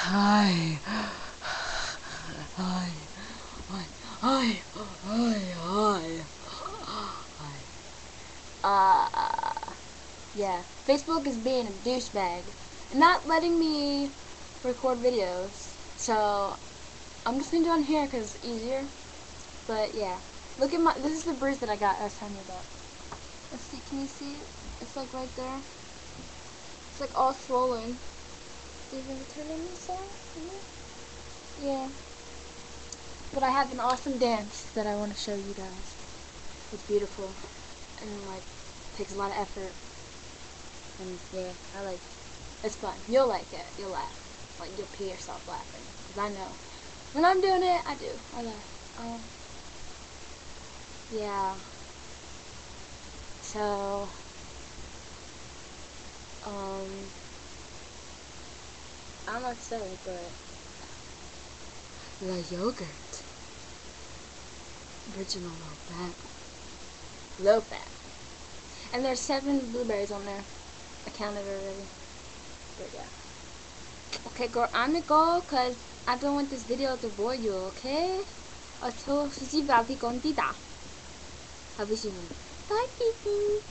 Hi. Hi. Hi. Hi. Hi. Hi. Yeah, Facebook is being a douchebag and not letting me record videos. So I'm just gonna do it on here because it's easier. But yeah, look at this is the bruise that I got. I was telling you about. Let's see. Can you see it? It's like right there. It's like all swollen. Do you want to turn on this on? Yeah. But I have an awesome dance that I want to show you guys. It's beautiful and like takes a lot of effort. And yeah, it's fun. You'll like it. You'll laugh. Like you'll pee yourself laughing. Cause I know when I'm doing it, I do. I laugh. Yeah. So um, I'm not saying, but the yogurt, original low fat, and there's 7 blueberries on there. I counted already. But yeah. Okay, girl, I'm gonna go because I don't want this video to bore you, okay? 어서 수집하기 건디다. 가보시면. Bye, baby.